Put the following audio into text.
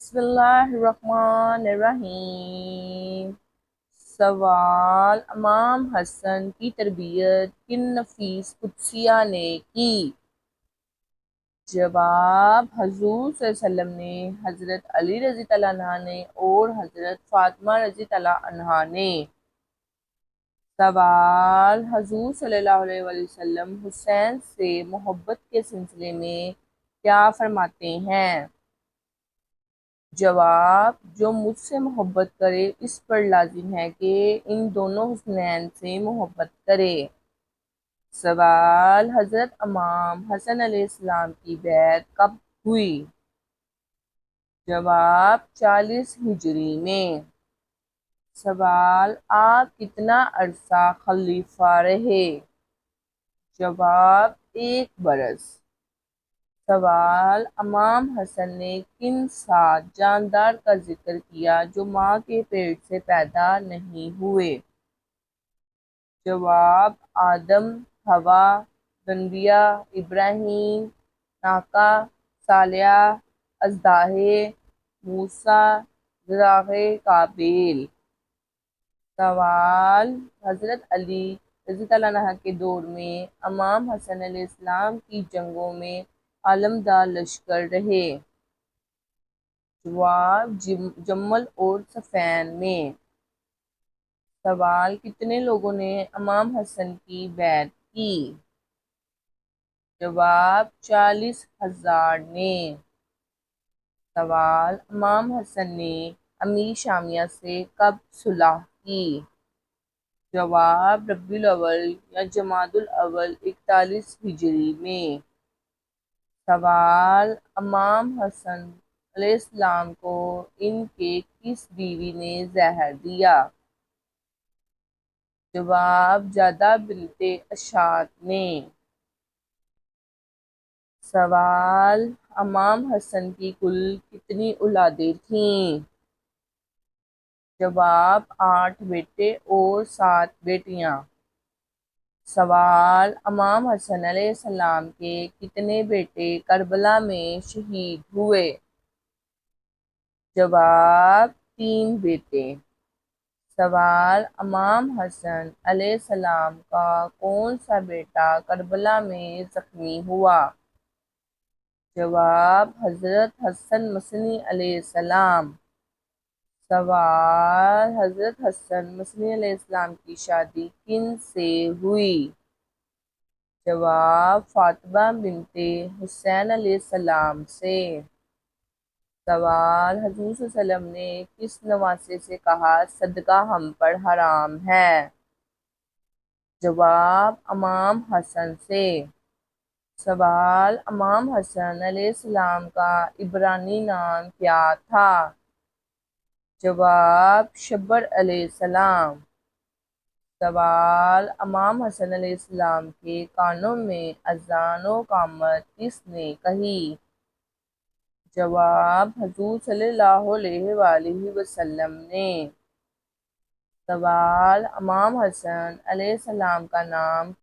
بسم اللہ الرحمن الرحیم۔ سوال: امام حسن کی تربیت کن نفیس قدسیہ نے کی؟ جواب: حضور صلی اللہ علیہ وسلم نے، حضرت علی رضی اللہ عنہ نے اور حضرت فاطمہ رضی اللہ عنہا نے۔ سوال: حضور صلی اللہ علیہ وسلم حسین سے محبت کے سلسلے میں کیا فرماتے ہیں؟ جواب: جو مجھ سے محبت کرے اس پر لازم ہے کہ ان دونوں حسنین سے محبت کرے۔ سوال: حضرت امام حسن علیہ السلام کی بیعت کب ہوئی؟ جواب: 40 ہجری میں۔ سوال: آپ کتنا عرصہ خلیفہ رہے؟ جواب: 1 برس۔ سوال: امام حسن نے کن 7 جاندار کا ذکر کیا جو ماں کے پیٹ سے پیدا نہیں ہوئے؟ جواب: آدم، حوا، دنبیہ، ابراہیم، ناقہ، صالح، اژدہا، موسیٰ، زراح، قابیل۔ سوال: حضرت علی رضی اللہ عنہ کے دور میں امام حسن علیہ السلام کی جنگوں میں علمدار لشکر رہے؟ جواب: جمل اور صفین میں۔ سوال: کتنے لوگوں نے امام حسن کی بیعت کی؟ جواب: 40,000 نے۔ سوال: امام حسن نے امیر شامیہ سے کب صلح کی؟ جواب: ربیع الاول یا جمادی الاول 41 ہجری میں۔ سوال: امام حسن علیہ السلام کو ان کے کس بیوی نے زہر دیا؟ جواب: جادہ بنت اشعث نے۔ سوال: امام حسن کی کل کتنی اولادیں تھیں؟ جواب: 8 بیٹے اور 7 بیٹیاں۔ سوال: امام حسن علیہ السلام کے کتنے بیٹے کربلا میں شہید ہوئے؟ جواب: 3 بیٹے۔ سوال: امام حسن علیہ السلام کا کون سا بیٹا کربلا میں زخمی ہوا؟ جواب: حضرت حسن مصنوعی علیہ السلام۔ سوال: حضرت حسن مصنوعی علیہ السلام کی شادی کن سے ہوئی؟ جواب: فاطمہ بنت حسین علیہ السلام سے۔ سوال: حضور صلی اللہ علیہ وسلم نے کس نواسے سے کہا صدقہ ہم پر حرام ہے؟ جواب: امام حسن سے۔ سوال: امام حسن علیہ السلام کا عبرانی نام کیا تھا؟ جواب: شبر علیہ السلام۔ سوال: امام حسن علیہ السلام کے کانوں میں اذان و اقامت کس نے کہی؟ جواب: حضور صلی اللہ علیہ وآلہ وسلم نے۔ سوال: امام حسن علیہ السلام کا نام